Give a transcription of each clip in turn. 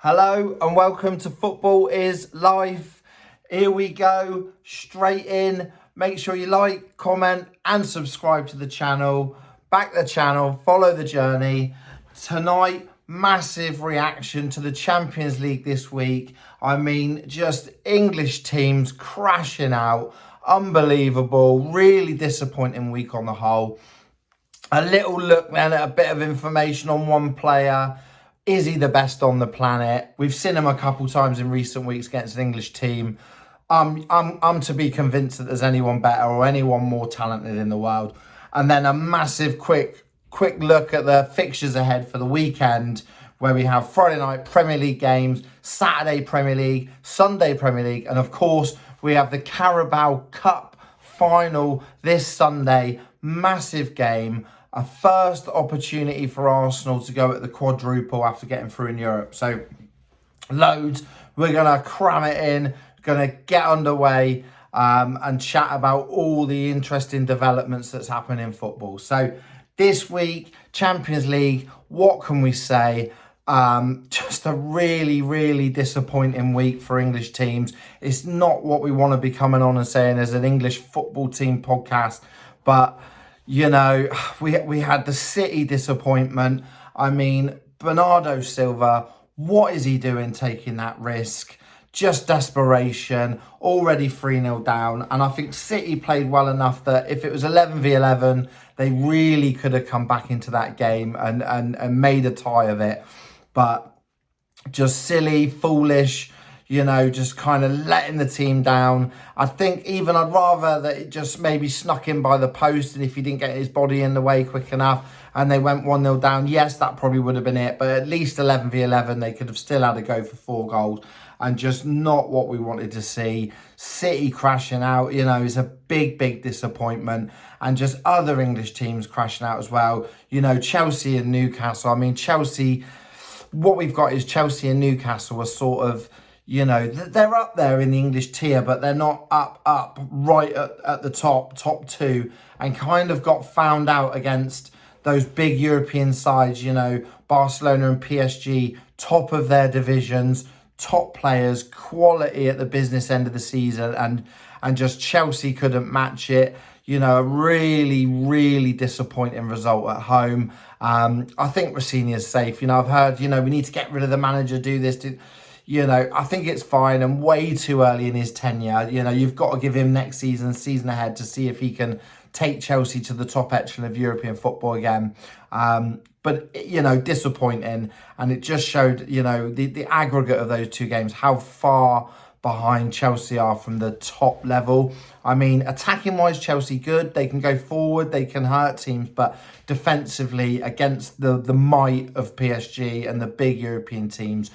Hello and welcome to Football is Life. Here we go, straight in. Make sure you like, comment and subscribe to the channel. Back the channel, follow the journey. Tonight, massive reaction to the Champions League this week. I mean, just English teams crashing out. Unbelievable, really disappointing week on the whole. A little look then at a bit of information on one player. Is he the best on the planet? We've seen him a couple times in recent weeks against an English team. I'm to be convinced that there's anyone better or anyone more talented in the world. And then a massive quick look at the fixtures ahead for the weekend, where we have Friday night Premier League games, Saturday Premier League, Sunday Premier League, and of course we have the Carabao Cup final this Sunday. Massive game. A first opportunity for Arsenal to go at the quadruple after getting through in Europe. So, loads. We're going to cram it in, going to get underway and chat about all the interesting developments that's happening in football. So, this week, Champions League, what can we say? Just a really disappointing week for English teams. It's not what we want to be coming on and saying as an English football team podcast, but you know, we had the City disappointment. I mean, Bernardo Silva, what is he doing taking that risk? Just desperation, already 3-0 down. And I think City played well enough that if it was 11v11, they really could have come back into that game and made a tie of it. But just silly, foolish, you know, just kind of letting the team down. I think even I'd rather that it just maybe snuck in by the post, and if he didn't get his body in the way quick enough and they went 1-0 down, yes, that probably would have been it. But at least 11v11, they could have still had a go for 4 goals, and just not what we wanted to see. City crashing out, you know, is a big disappointment. And just other English teams crashing out as well. You know, Chelsea and Newcastle. I mean, Chelsea, what we've got is Chelsea and Newcastle are sort of, you know, they're up there in the English tier, but they're not up right at the top 2, and kind of got found out against those big European sides, you know, Barcelona and PSG, top of their divisions, top players, quality at the business end of the season, and just Chelsea couldn't match it. You know, a really disappointing result at home. I think Rossini's safe. You know, I've heard, you know, we need to get rid of the manager, do this, you know, I think it's fine and way too early in his tenure. You know, you've got to give him next season ahead to see if he can take Chelsea to the top echelon of European football again. But, you know, disappointing. And it just showed, you know, the aggregate of those 2 games, how far behind Chelsea are from the top level. I mean, attacking-wise, Chelsea good. They can go forward, they can hurt teams, but defensively against the might of PSG and the big European teams,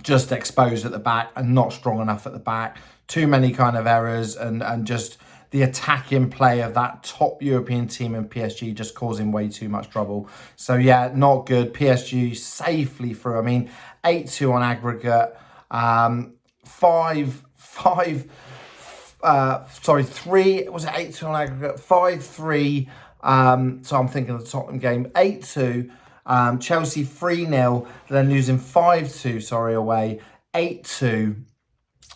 just exposed at the back and not strong enough at the back. Too many kind of errors and just the attacking play of that top European team in PSG just causing way too much trouble. So yeah, not good. PSG safely through. I mean, 8-2 on aggregate. 3, was it 8-2 on aggregate? 5-3. So I'm thinking of the Tottenham game. 8-2. Chelsea 3-0, then losing 5-2, away, 8-2.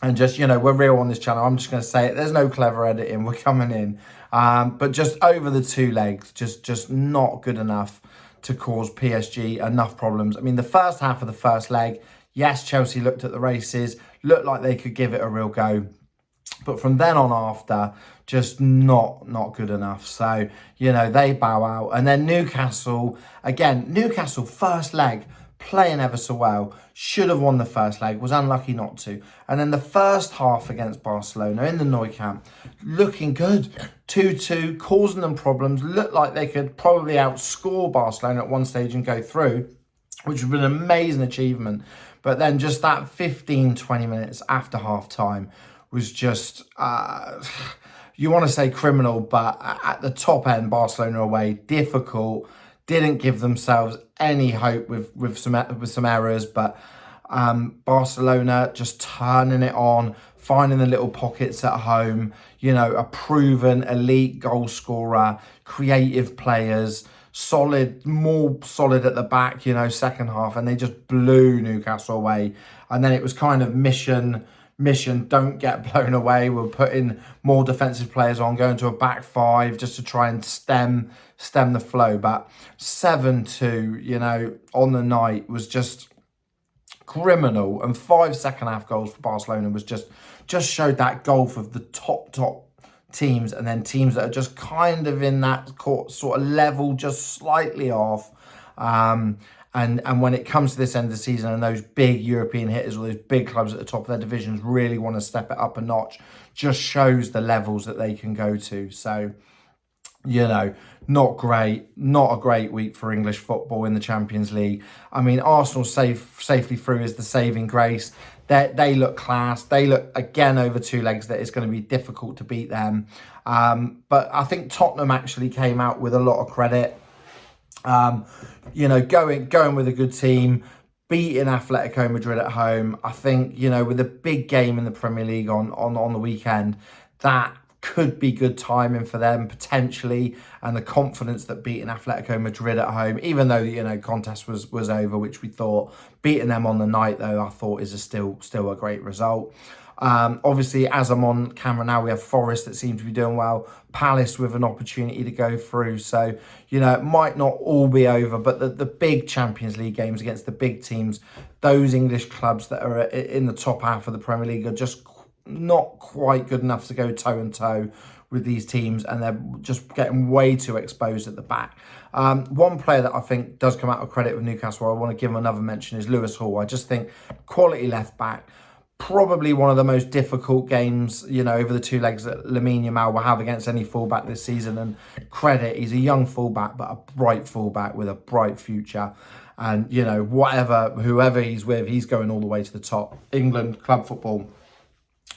And just, you know, we're real on this channel. I'm just going to say it. There's no clever editing. We're coming in. But just over the 2 legs, just not good enough to cause PSG enough problems. I mean, the first half of the first leg, yes, Chelsea looked at the races, looked like they could give it a real go. But from then on after, just not good enough. So, you know, they bow out. And then Newcastle, again, Newcastle first leg, playing ever so well, should have won the first leg, was unlucky not to. And then the first half against Barcelona in the Nou Camp, looking good, 2-2, causing them problems, looked like they could probably outscore Barcelona at one stage and go through, which would be an amazing achievement. But then just that 15-20 minutes after half-time was just, you want to say criminal, but at the top end, Barcelona away, difficult, didn't give themselves any hope with some errors, but Barcelona just turning it on, finding the little pockets at home, you know, a proven elite goal scorer, creative players, solid, more solid at the back, second half, and they just blew Newcastle away. And then it was kind of mission, don't get blown away. We're putting more defensive players on, going to a back five just to try and stem the flow. But 7-2, on the night was just criminal, and 5 second half goals for Barcelona was just showed that gulf of the top teams, and then teams that are just kind of in that sort of level, just slightly off. And when it comes to this end of the season, and those big European hitters or those big clubs at the top of their divisions really want to step it up a notch, just shows the levels that they can go to. So, not a great week for English football in the Champions League. I mean, Arsenal safely through is the saving grace. They look class. They look, again, over 2 legs, that it's going to be difficult to beat them. But I think Tottenham actually came out with a lot of credit. Going with a good team, beating Atletico Madrid at home. I think, with a big game in the Premier League on the weekend, that could be good timing for them potentially, and the confidence that beating Atletico Madrid at home, even though contest was over, which we thought, beating them on the night though, I thought is still a great result. Obviously, as I'm on camera now, we have Forest that seem to be doing well, Palace with an opportunity to go through. So, it might not all be over, but the big Champions League games against the big teams, those English clubs that are in the top half of the Premier League are just not quite good enough to go toe and toe with these teams, and they're just getting way too exposed at the back. One player that I think does come out of credit with Newcastle, I want to give him another mention, is Lewis Hall. I just think quality left back. Probably one of the most difficult games, over the 2 legs that Lamine Yamal will have against any fullback this season. And credit, he's a young fullback, but a bright fullback with a bright future. And, whoever he's with, he's going all the way to the top. England, club football,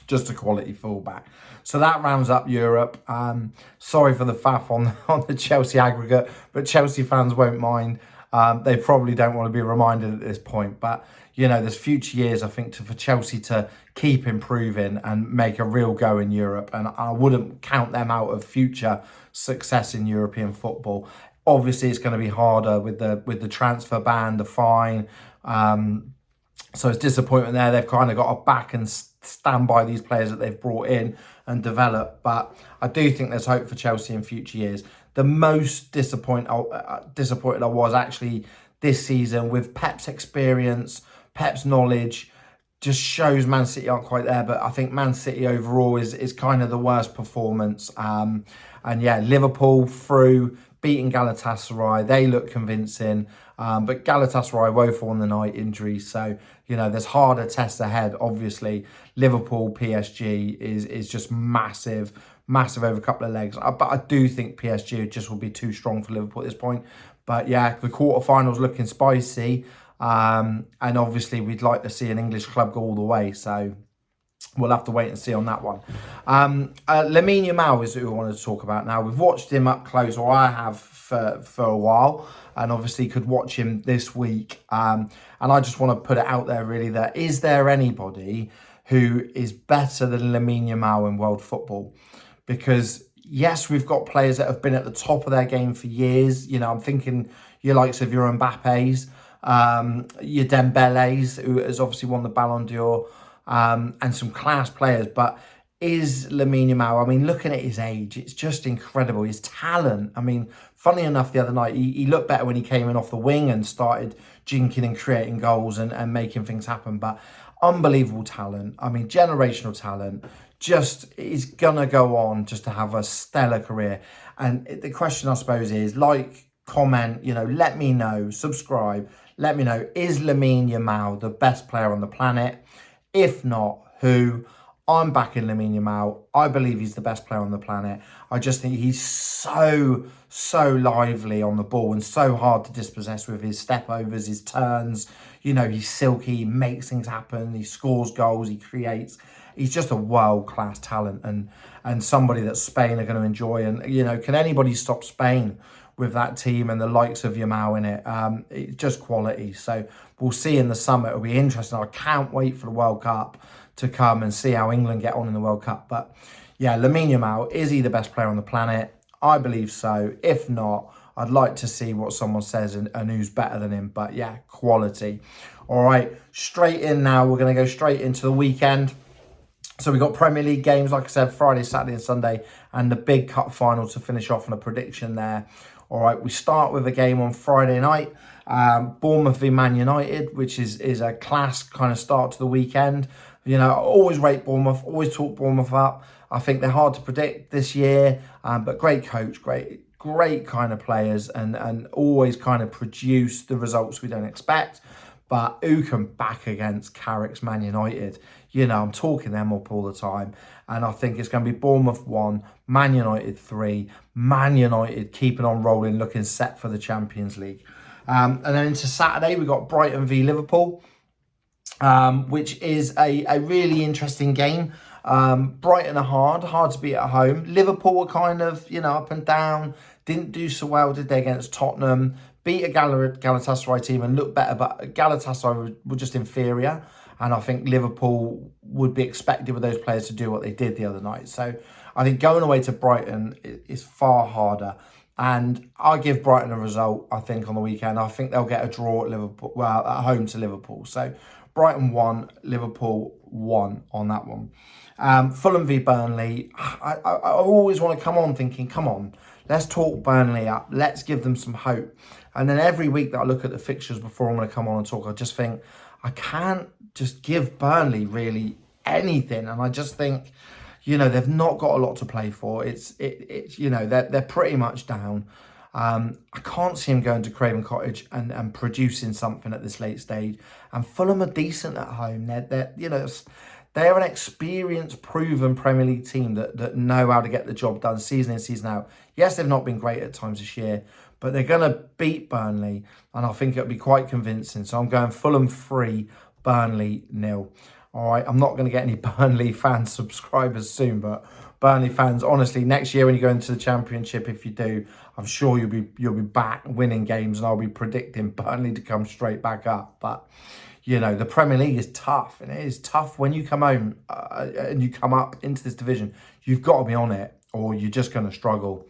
just a quality fullback. So that rounds up Europe. Sorry for the faff on the Chelsea aggregate, but Chelsea fans won't mind. They probably don't want to be reminded at this point, but there's future years, I think, for Chelsea to keep improving and make a real go in Europe, and I wouldn't count them out of future success in European football. Obviously, it's going to be harder with the transfer ban, the fine. So it's disappointment there. They've kind of got to back and stand by these players that they've brought in and develop. But I do think there's hope for Chelsea in future years. The most disappointed I was actually this season with Pep's experience, Pep's knowledge, just shows Man City aren't quite there. But I think Man City overall is kind of the worst performance. And yeah, Liverpool through, beating Galatasaray, they look convincing. But Galatasaray woeful on the night, injuries. So, there's harder tests ahead. Obviously, Liverpool, PSG is just massive over a couple of legs. But I do think PSG just will be too strong for Liverpool at this point. But yeah, the quarterfinals looking spicy. And obviously, we'd like to see an English club go all the way. So we'll have to wait and see on that one. Lamine Yamal is who I wanted to talk about now. We've watched him up close, or I have for a while, and obviously could watch him this week. And I just want to put it out there, really, that is there anybody who is better than Lamine Yamal in world football? Because yes, we've got players that have been at the top of their game for years. I'm thinking your likes of your Mbappes, your Dembélés, who has obviously won the Ballon d'Or, and some class players. But is Lamine Yamal, I mean, looking at his age, it's just incredible. His talent, I mean, funny enough, the other night, he looked better when he came in off the wing and started jinking and creating goals and making things happen. But unbelievable talent. I mean, generational talent. Just is going to go on just to have a stellar career. And the question, I suppose, is comment, let me know, subscribe, let me know, is Lamine Yamal the best player on the planet? If not, who? I'm backing Lamine Yamal. I believe he's the best player on the planet. I just think he's so lively on the ball and so hard to dispossess with his step overs, his turns. He's silky, he makes things happen, he scores goals, he creates. He's just a world-class talent and somebody that Spain are going to enjoy. And, can anybody stop Spain with that team and the likes of Yamal in it? It's just quality. So we'll see in the summer. It'll be interesting. I can't wait for the World Cup to come and see how England get on in the World Cup. But yeah, Lamine Yamal, is he the best player on the planet? I believe so. If not, I'd like to see what someone says and who's better than him. But yeah, quality. All right, straight in now. We're going to go straight into the weekend. So we've got Premier League games, like I said, Friday, Saturday and Sunday, and the big cup final to finish off on a prediction there. All right, we start with a game on Friday night, Bournemouth v Man United, which is a class kind of start to the weekend. You know, I always rate Bournemouth, always talk Bournemouth up. I think they're hard to predict this year, but great coach, great kind of players, and always kind of produce the results we don't expect. But who can back against Carrick's Man United? You know, I'm talking them up all the time. And I think it's going to be Bournemouth 1, Man United 3, Man United keeping on rolling, looking set for the Champions League. And then into Saturday, we've got Brighton v Liverpool, which is a really interesting game. Brighton are hard to beat at home. Liverpool were kind of, you know, up and down. Didn't do so well, did they, against Tottenham? Beat a Galatasaray team and looked better, but Galatasaray were just inferior. And I think Liverpool would be expected with those players to do what they did the other night. So I think going away to Brighton is far harder. And I'll give Brighton a result, I think, on the weekend. I think they'll get a draw at Liverpool, well, at home to Liverpool. So Brighton 1, Liverpool 1 on that one. Fulham v Burnley. I always want to come on thinking, come on, let's talk Burnley up. Let's give them some hope. And then every week that I look at the fixtures before I'm going to come on and talk, I just think, I can't just give Burnley really anything. And I just think, you know, they've not got a lot to play for. It's you know, they're pretty much down. I can't see him going to Craven Cottage and producing something at this late stage. And Fulham are decent at home. They're you know, they're an experienced, proven Premier League team that know how to get the job done season in, season out. Yes, they've not been great at times this year, but they're going to beat Burnley, and I think it'll be quite convincing. So I'm going Fulham 3, Burnley 0. All right, I'm not going to get any Burnley fan subscribers soon, but Burnley fans, honestly, next year when you go into the Championship, if you do, I'm sure you'll be back winning games, and I'll be predicting Burnley to come straight back up. But you know, the Premier League is tough, and it is tough when you come home and you come up into this division. You've got to be on it, or you're just going to struggle.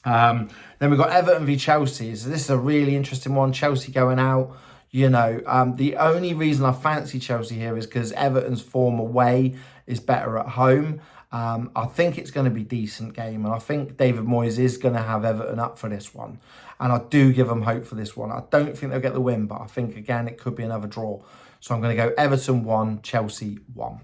Then we've got Everton v Chelsea. So this is a really interesting one. Chelsea going out. You know, the only reason I fancy Chelsea here is because Everton's form away is better at home. I think it's going to be a decent game, and I think David Moyes is going to have Everton up for this one. And I do give them hope for this one. I don't think they'll get the win, but I think, again, it could be another draw. So I'm going to go Everton 1, Chelsea 1.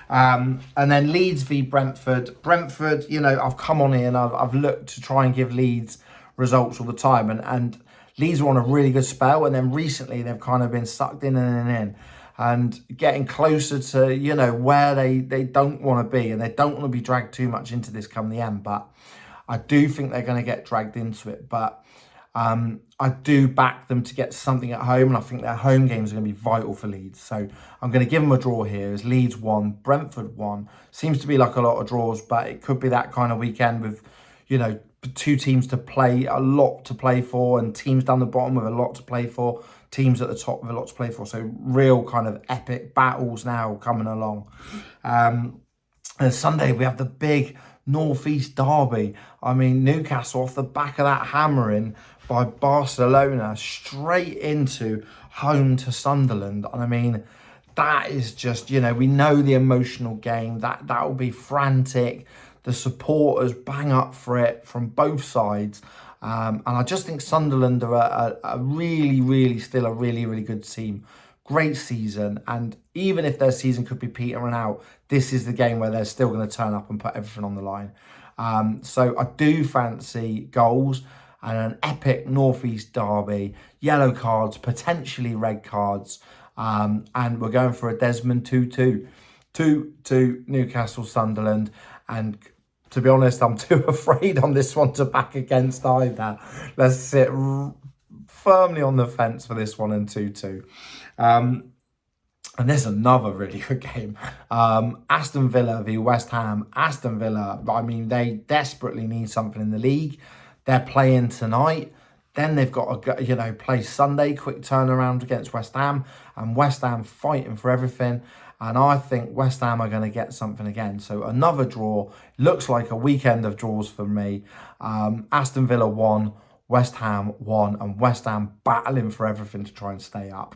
And then Leeds v Brentford. Brentford, you know, I've come on here and I've looked to try and give Leeds results all the time. And Leeds were on a really good spell. And then recently they've kind of been sucked in and getting closer to, you know, where they don't want to be. And they don't want to be dragged too much into this come the end. But I do think they're going to get dragged into it. But I do back them to get something at home, and I think their home games are going to be vital for Leeds. So I'm going to give them a draw here. As Leeds 1, Brentford 1. Seems to be like a lot of draws, but it could be that kind of weekend with, you know, two teams to play, a lot to play for, and teams down the bottom with a lot to play for, teams at the top with a lot to play for. So real kind of epic battles now coming along. And Sunday we have the big Northeast derby. I mean, Newcastle off the back of that hammering by Barcelona straight into home to Sunderland. And I mean, that is just, you know, we know the emotional game. That will be frantic. The supporters bang up for it from both sides. And I just think Sunderland are a really, really still a really, really good team. Great season. And even if their season could be petering out, this is the game where they're still going to turn up and put everything on the line. So I do fancy goals and an epic Northeast derby, yellow cards, potentially red cards. And we're going for a Desmond 2-2. 2-2 Newcastle Sunderland. And to be honest, I'm too afraid on this one to back against either. Let's sit firmly on the fence for this one and 2-2. And there's another really good game. Aston Villa v West Ham. Aston Villa, I mean, they desperately need something in the league. They're playing tonight. Then they've got to, you know, play Sunday, quick turnaround against West Ham. And West Ham fighting for everything. And I think West Ham are going to get something again. So another draw. Looks like a weekend of draws for me. Aston Villa 1, West Ham 1, and West Ham battling for everything to try and stay up.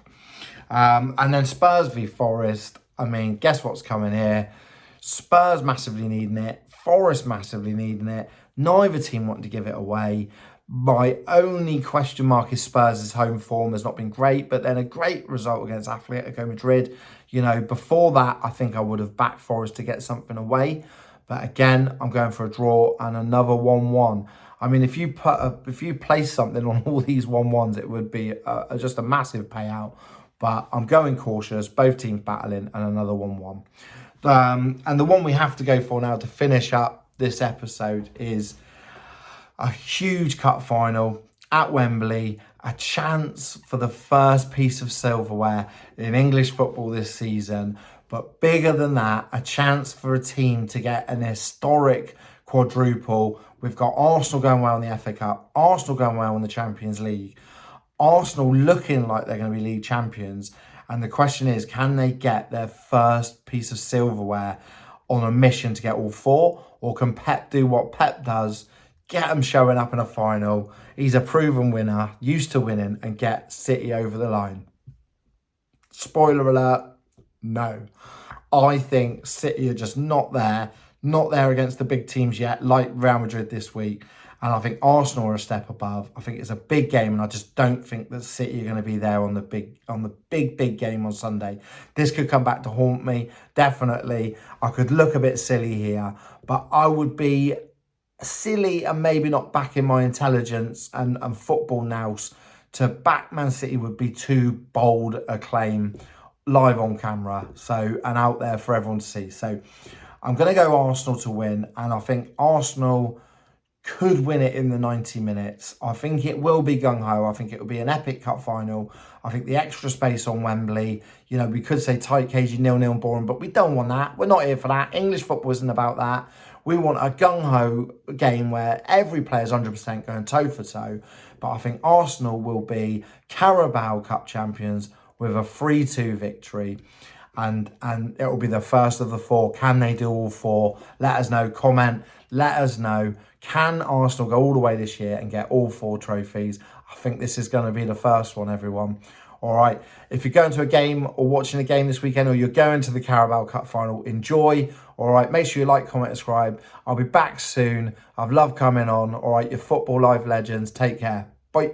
And then Spurs v Forest. I mean, guess what's coming here? Spurs massively needing it. Forest massively needing it. Neither team wanting to give it away. My only question mark is Spurs' home form has not been great, but then a great result against Atletico Madrid. You know, before that, I think I would have backed Forest to get something away. But again, I'm going for a draw and another 1-1. I mean, if you place something on all these 1-1s, it would be just a massive payout. But I'm going cautious, both teams battling, and another 1-1. And the one we have to go for now to finish up this episode is a huge cup final at Wembley, a chance for the first piece of silverware in English football this season. But bigger than that, a chance for a team to get an historic quadruple. We've got Arsenal going well in the FA Cup, Arsenal going well in the Champions League, Arsenal looking like they're going to be league champions. And the question is, can they get their first piece of silverware on a mission to get all four? Or can Pep do what Pep does, get them showing up in a final? He's a proven winner, used to winning, and get City over the line. Spoiler alert, no. I think City are just not there against the big teams yet, like Real Madrid this week. And I think Arsenal are a step above. I think it's a big game, and I just don't think that City are going to be there on the big game on Sunday. This could come back to haunt me, definitely. I could look a bit silly here, but I would be silly and maybe not backing my intelligence and football nous. To back Man City would be too bold a claim live on camera, and out there for everyone to see. So I'm going to go Arsenal to win, and I think Arsenal could win it in the 90 minutes. I think it will be gung-ho. I think it will be an epic cup final. I think the extra space on Wembley, you know, we could say tight, cagey, 0-0 boring, but we don't want that. We're not here for that. English football isn't about that. We want a gung-ho game where every player's 100% going toe-for-toe. But I think Arsenal will be Carabao Cup champions with a 3-2 victory. And it will be the first of the four. Can they do all four? Let us know. Comment. Let us know. Can Arsenal go all the way this year and get all four trophies? I think this is going to be the first one, everyone. All right. If you're going to a game or watching a game this weekend, or you're going to the Carabao Cup final, enjoy. All right. Make sure you like, comment, subscribe. I'll be back soon. I've loved coming on. All right. Your Football Live legends. Take care. Bye.